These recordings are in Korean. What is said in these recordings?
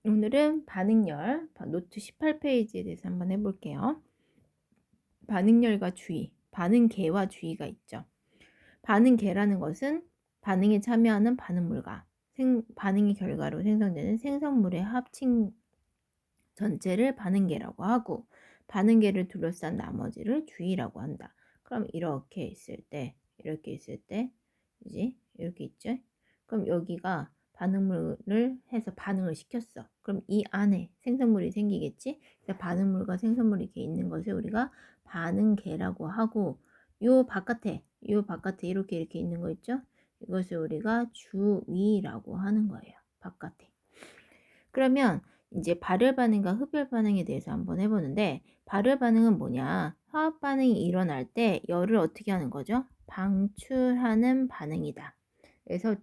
오늘은 반응열 노트 18페이지에 대해서 한번 해볼게요. 반응열과 주의, 반응계와 주의가 있죠. 반응계라는 것은 반응에 참여하는 반응물과 반응의 결과로 생성되는 생성물의 합친 전체를 반응계라고 하고, 반응계를 둘러싼 나머지를 주의라고 한다. 그럼 이렇게 있을 때, 이제 이렇게 있죠? 그럼 여기가 반응물을 해서 반응을 시켰어. 그럼 이 안에 생성물이 생기겠지? 그래서 반응물과 생성물이 이렇게 있는 것을 우리가 반응계라고 하고, 요 바깥에 이렇게 있는 거 있죠? 이것을 우리가 주위라고 하는 거예요. 바깥에. 그러면 이제 발열 반응과 흡열 반응에 대해서 한번 해보는데, 발열 반응은 뭐냐? 화학 반응이 일어날 때 열을 어떻게 하는 거죠? 방출하는 반응이다. 그래서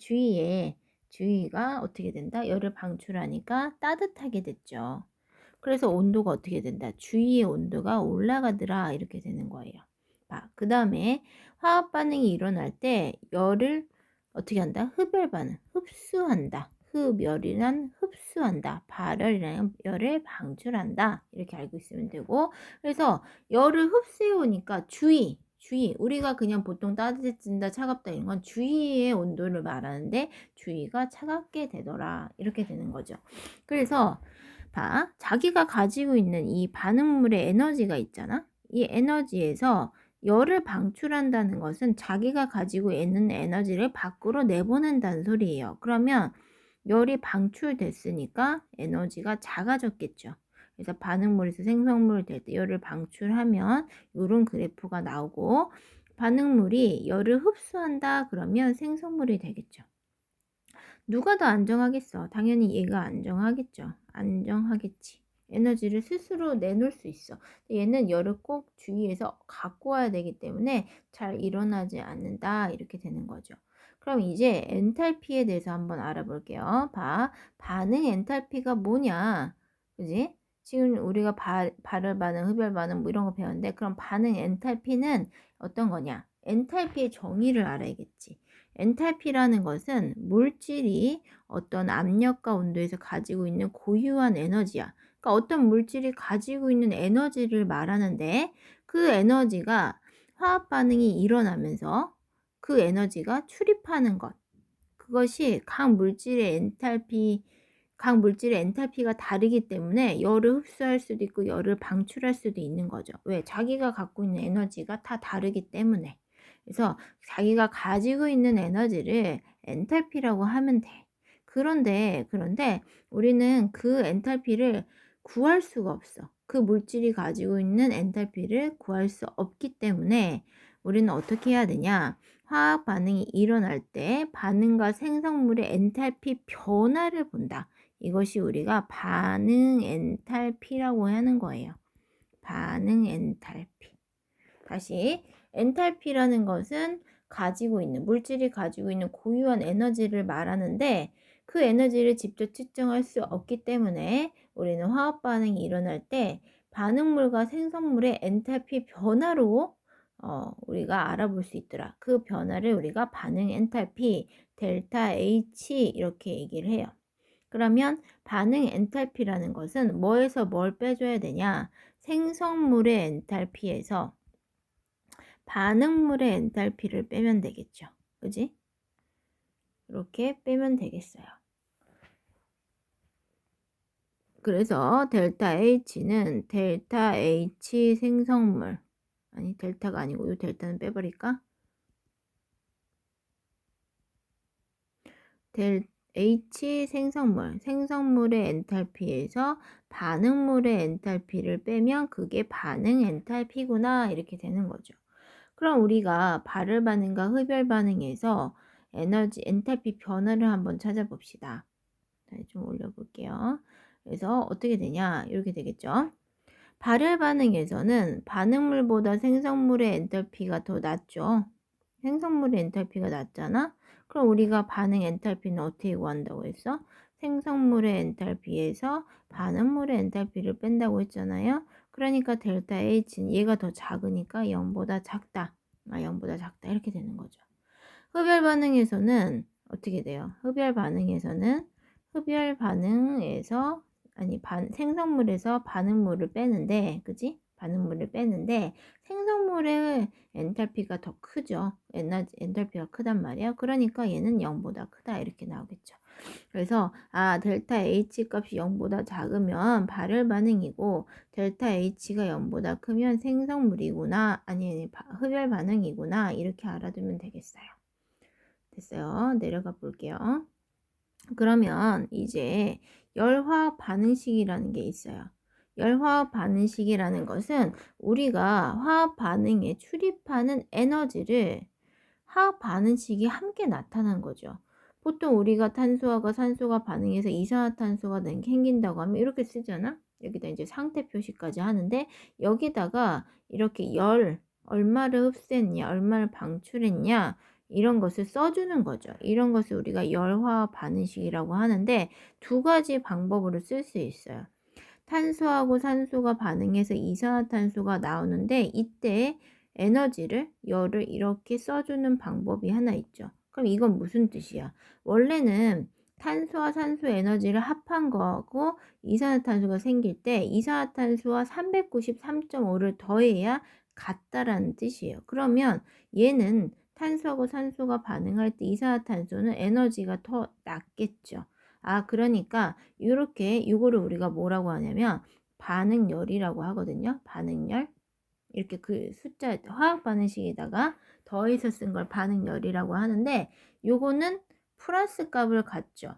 주위가 어떻게 된다? 열을 방출하니까 따뜻하게 됐죠. 그래서 온도가 어떻게 된다? 주위의 온도가 올라가더라. 이렇게 되는 거예요. 그 다음에 화학 반응이 일어날 때 열을 어떻게 한다? 흡열 반응, 흡수한다. 흡열이란 흡수한다. 발열이란 열을 방출한다. 이렇게 알고 있으면 되고, 그래서 열을 흡수해 오니까 주위, 우리가 그냥 보통 따뜻해진다, 차갑다 이런 건 주위의 온도를 말하는데 주위가 차갑게 되더라. 이렇게 되는 거죠. 그래서 자기가 가지고 있는 이 반응물의 에너지가 있잖아. 이 에너지에서 열을 방출한다는 것은 자기가 가지고 있는 에너지를 밖으로 내보낸다는 소리예요. 그러면 열이 방출됐으니까 에너지가 작아졌겠죠. 그래서 반응물에서 생성물 될 때 열을 방출하면 이런 그래프가 나오고, 반응물이 열을 흡수한다 그러면 생성물이 되겠죠. 누가 더 안정하겠어? 당연히 얘가 안정하겠죠. 안정하겠지. 에너지를 스스로 내놓을 수 있어. 얘는 열을 꼭 주위에서 갖고 와야 되기 때문에 잘 일어나지 않는다. 이렇게 되는 거죠. 그럼 이제 엔탈피에 대해서 한번 알아볼게요. 반응 엔탈피가 뭐냐? 그지? 지금 우리가 발열 반응, 흡열 반응 뭐 이런 거 배웠는데, 그럼 반응 엔탈피는 어떤 거냐? 엔탈피의 정의를 알아야겠지. 엔탈피라는 것은 물질이 어떤 압력과 온도에서 가지고 있는 고유한 에너지야. 그러니까 어떤 물질이 가지고 있는 에너지를 말하는데, 그 에너지가 화학 반응이 일어나면서 그 에너지가 출입하는 것. 그것이 각 물질의 엔탈피가 다르기 때문에 열을 흡수할 수도 있고 열을 방출할 수도 있는 거죠. 왜? 자기가 갖고 있는 에너지가 다 다르기 때문에. 그래서 자기가 가지고 있는 에너지를 엔탈피라고 하면 돼. 그런데 우리는 그 엔탈피를 구할 수가 없어. 그 물질이 가지고 있는 엔탈피를 구할 수 없기 때문에 우리는 어떻게 해야 되냐? 화학 반응이 일어날 때 반응과 생성물의 엔탈피 변화를 본다. 이것이 우리가 반응 엔탈피라고 하는 거예요. 반응 엔탈피. 다시, 엔탈피라는 것은 물질이 가지고 있는 고유한 에너지를 말하는데, 그 에너지를 직접 측정할 수 없기 때문에 우리는 화학 반응이 일어날 때 반응물과 생성물의 엔탈피 변화로 우리가 알아볼 수 있더라. 그 변화를 우리가 반응 엔탈피 델타 H 이렇게 얘기를 해요. 그러면 반응 엔탈피라는 것은 뭐에서 뭘 빼줘야 되냐? 생성물의 엔탈피에서 반응물의 엔탈피를 빼면 되겠죠. 그지? 이렇게 빼면 되겠어요. 그래서 델타 H는 델타 H 생성물, 아니 델타가 아니고 이 델타는 빼버릴까? H 생성물의 엔탈피에서 반응물의 엔탈피를 빼면 그게 반응 엔탈피구나 이렇게 되는 거죠. 그럼 우리가 발열 반응과 흡열 반응에서 엔탈피 변화를 한번 찾아봅시다. 좀 올려볼게요. 그래서 어떻게 되냐? 이렇게 되겠죠. 발열 반응에서는 반응물보다 생성물의 엔탈피가 더 낮죠. 생성물의 엔탈피가 낮잖아? 그럼 우리가 반응 엔탈피는 어떻게 구한다고 했어? 생성물의 엔탈피에서 반응물의 엔탈피를 뺀다고 했잖아요. 그러니까 델타 H는 얘가 더 작으니까 0보다 작다. 0보다 작다. 이렇게 되는 거죠. 흡열 반응에서는 어떻게 돼요? 흡열 반응에서 아니 생성물에서 반응물을 빼는데, 그지? 반응물을 빼는데 생성물의 엔탈피가 더 크죠. 엔탈피가 크단 말이야. 그러니까 얘는 0보다 크다 이렇게 나오겠죠. 그래서 델타 H 값이 0보다 작으면 발열 반응이고 델타 H가 0보다 크면 생성물이구나, 아니 흡열 반응이구나, 이렇게 알아두면 되겠어요. 됐어요. 내려가 볼게요. 그러면 이제 열화학 반응식이라는 게 있어요. 열화학 반응식이라는 것은 우리가 화학 반응에 출입하는 에너지를 화학 반응식이 함께 나타난 거죠. 보통 우리가 탄소하고 산소가 반응해서 이산화탄소가 생긴다고 하면 이렇게 쓰잖아. 여기다 이제 상태 표시까지 하는데 여기다가 이렇게 얼마를 흡수했냐, 얼마를 방출했냐, 이런 것을 써주는 거죠. 이런 것을 우리가 열화학 반응식이라고 하는데 두 가지 방법으로 쓸 수 있어요. 탄소하고 산소가 반응해서 이산화탄소가 나오는데 이때 에너지를, 열을 이렇게 써주는 방법이 하나 있죠. 그럼 이건 무슨 뜻이야? 원래는 탄소와 산소 에너지를 합한 거고 이산화탄소가 생길 때 이산화탄소와 393.5를 더해야 같다라는 뜻이에요. 그러면 얘는 탄소하고 산소가 반응할 때 이산화탄소는 에너지가 더 낮겠죠. 그러니까 요렇게 요거를 우리가 뭐라고 하냐면 반응열이라고 하거든요. 반응열. 이렇게 그 숫자 화학 반응식에다가 더해서 쓴 걸 반응열이라고 하는데 요거는 플러스 값을 갖죠.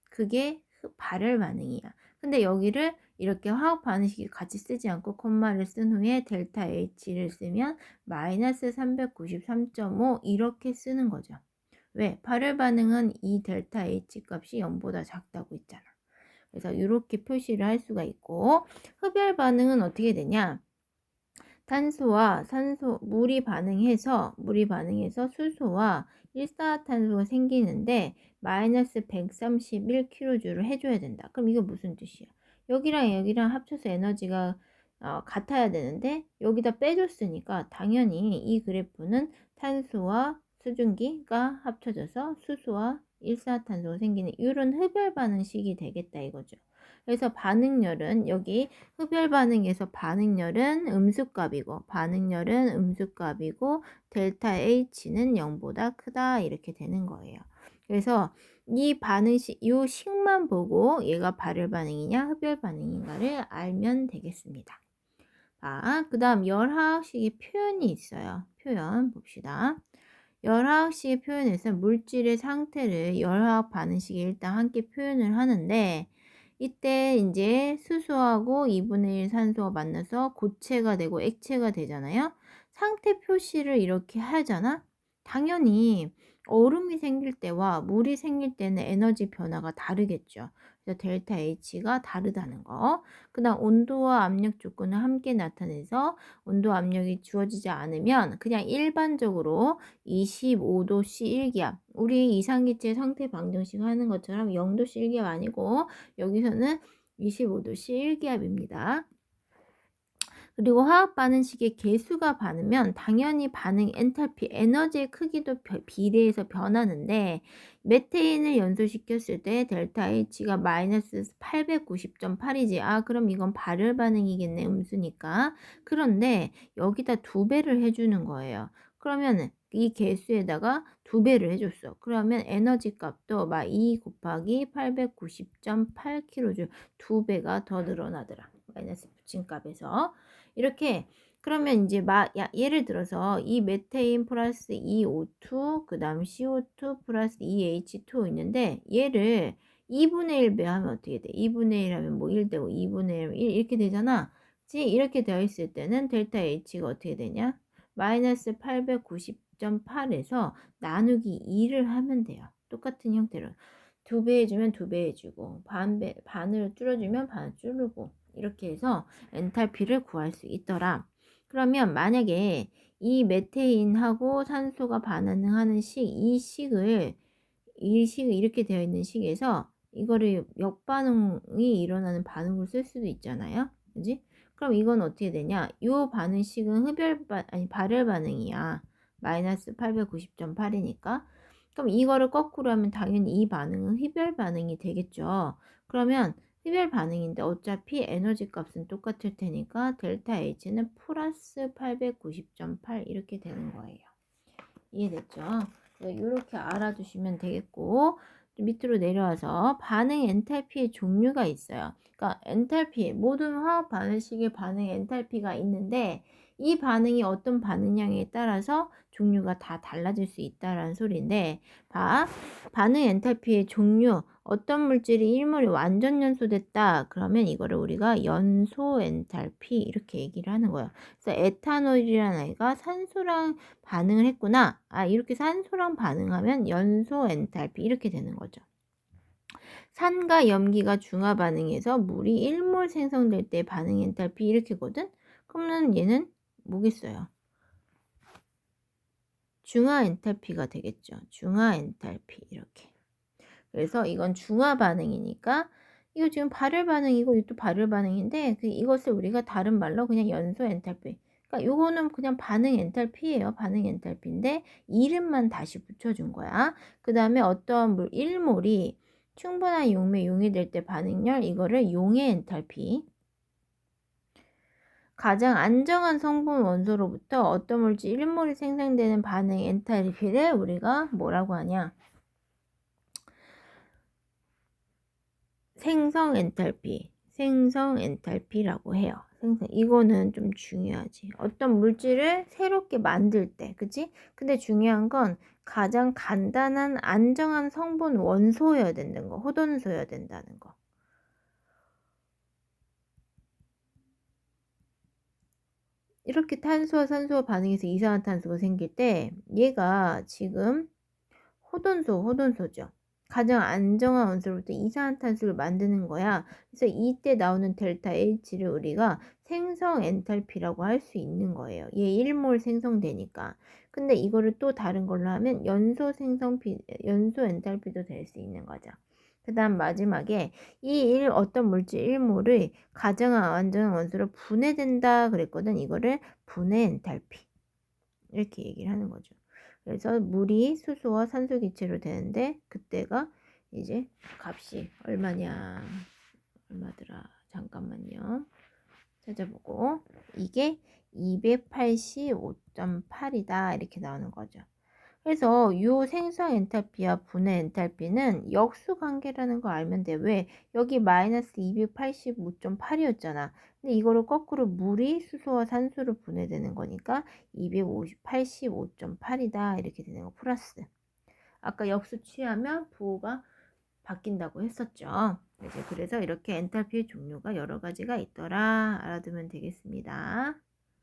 그게 발열 반응이야. 근데 여기를 이렇게 화학 반응식이 같이 쓰지 않고 콤마를 쓴 후에 델타 H를 쓰면 마이너스 393.5 이렇게 쓰는 거죠. 왜? 발열 반응은 이 델타 H 값이 0보다 작다고 했잖아. 그래서 이렇게 표시를 할 수가 있고, 흡열 반응은 어떻게 되냐? 탄소와 산소, 물이 반응해서 수소와 일산화탄소가 생기는데 마이너스 131kJ를 해줘야 된다. 그럼 이거 무슨 뜻이야? 여기랑 여기랑 합쳐서 에너지가 같아야 되는데 여기다 빼줬으니까 당연히 이 그래프는 탄소와 수증기가 합쳐져서 수소와 일산화탄소가 생기는 이런 흡열 반응식이 되겠다 이거죠. 그래서 반응열은 여기 흡열 반응에서 반응열은 음수값이고 델타 H는 0보다 크다 이렇게 되는 거예요. 그래서 이 반응식 요 식만 보고 얘가 발열 반응이냐 흡열 반응인가를 알면 되겠습니다. 그다음 열화학식의 표현이 있어요. 표현 봅시다. 열화학식의 표현에서 물질의 상태를 열화학 반응식에 일단 함께 표현을 하는데 이때 이제 수소하고 2분의 1 산소가 만나서 고체가 되고 액체가 되잖아요. 상태 표시를 이렇게 하잖아. 당연히 얼음이 생길 때와 물이 생길 때는 에너지 변화가 다르겠죠. 그래서 델타 H가 다르다는 거. 그다음 온도와 압력 조건을 함께 나타내서 온도 압력이 주어지지 않으면 그냥 일반적으로 25도씨 일기압, 우리 이상기체 상태 방정식 하는 것처럼 0도씨 일기압 아니고 여기서는 25도씨 일기압입니다. 그리고 화학 반응식의 개수가 많으면 당연히 반응 엔탈피, 에너지의 크기도 비례해서 변하는데 메테인을 연소시켰을 때 델타 H가 마이너스 890.8이지. 그럼 이건 발열 반응이겠네, 음수니까. 그런데 여기다 2배를 해주는 거예요. 그러면 이 개수에다가 2배를 해줬어. 그러면 에너지 값도 2 곱하기 890.8kJ 2배가 더 늘어나더라. 마이너스 붙임값에서. 이렇게 그러면 이제 예를 들어서 이 메테인 플러스 EO2 그 다음 CO2 플러스 EH2 있는데 얘를 2분의 1 배하면 어떻게 돼? 2분의 1 하면 뭐 1 되고 2분의 1 하면 1 이렇게 되잖아. 그치? 이렇게 되어 있을 때는 델타 H가 어떻게 되냐? 마이너스 890.8에서 나누기 2를 하면 돼요. 똑같은 형태로. 2배 해주면 2배 해주고 반을 줄여주면 반을 줄이고 이렇게 해서 엔탈피를 구할 수 있더라. 그러면 만약에 이 메테인하고 산소가 반응하는 이 식을 이렇게 되어 있는 식에서 이거를 역반응이 일어나는 반응으로 쓸 수도 있잖아요. 그지? 그럼 이건 어떻게 되냐? 요 반응식은 발열 반응이야. 마이너스 890.8이니까. 그럼 이거를 거꾸로 하면 당연히 이 반응은 흡열 반응이 되겠죠. 그러면 흡열 반응인데 어차피 에너지 값은 똑같을 테니까 델타 H는 플러스 890.8 이렇게 되는 거예요. 이해됐죠? 이렇게 알아두시면 되겠고, 밑으로 내려와서 반응 엔탈피의 종류가 있어요. 그러니까 엔탈피, 모든 화학 반응식의 반응 엔탈피가 있는데 이 반응이 어떤 반응량에 따라서 종류가 다 달라질 수 있다라는 소리인데, 반응 엔탈피의 종류, 어떤 물질이 일몰이 완전 연소됐다 그러면 이거를 우리가 연소 엔탈피 이렇게 얘기를 하는 거예요. 그래서 에탄올이라는 아이가 산소랑 반응을 했구나. 이렇게 산소랑 반응하면 연소 엔탈피 이렇게 되는 거죠. 산과 염기가 중화 반응해서 물이 1몰 생성될 때 반응 엔탈피 이렇게거든. 그러면 얘는 뭐겠어요? 중화 엔탈피가 되겠죠. 중화 엔탈피 이렇게. 그래서 이건 중화 반응이니까 이거 지금 발열 반응이고 이것도 발열 반응인데 이것을 우리가 다른 말로 그냥 연소 엔탈피. 그러니까 요거는 그냥 반응 엔탈피예요. 반응 엔탈피인데 이름만 다시 붙여준 거야. 그 다음에 어떠한 물 1몰이 충분한 용매 용해될 때 반응열 이거를 용해 엔탈피. 가장 안정한 성분 원소로부터 어떤 물질 1몰이 생성되는 반응 엔탈피를 우리가 뭐라고 하냐? 생성 엔탈피라고 해요. 이거는 좀 중요하지. 어떤 물질을 새롭게 만들 때, 그치? 근데 중요한 건 가장 간단한 안정한 성분 원소여야 된다는 거, 호돈소여야 된다는 거. 이렇게 탄소와 산소가 반응해서 이산화탄소가 생길 때 얘가 지금 호돈소죠. 가장 안정한 원소로부터 이산화탄소를 만드는 거야. 그래서 이때 나오는 델타 H를 우리가 생성 엔탈피라고 할 수 있는 거예요. 얘 1몰 생성되니까. 근데 이거를 또 다른 걸로 하면 연소 엔탈피도 될 수 있는 거죠. 그 다음 마지막에 어떤 물질 1몰의 가장 안정한 원소로 분해된다 그랬거든. 이거를 분해 엔탈피. 이렇게 얘기를 하는 거죠. 그래서 물이 수소와 산소 기체로 되는데 그때가 이제 값이 얼마냐? 얼마더라? 잠깐만요. 찾아보고 이게 285.8이다 이렇게 나오는 거죠. 그래서 요 생성 엔탈피와 분해 엔탈피는 역수 관계라는 걸 알면 돼. 왜? 여기 마이너스 285.8이었잖아. 근데 이거를 거꾸로 물이 수소와 산소로 분해되는 거니까 285.8이다 이렇게 되는 거 플러스. 아까 역수 취하면 부호가 바뀐다고 했었죠. 그래서 이렇게 엔탈피의 종류가 여러 가지가 있더라. 알아두면 되겠습니다.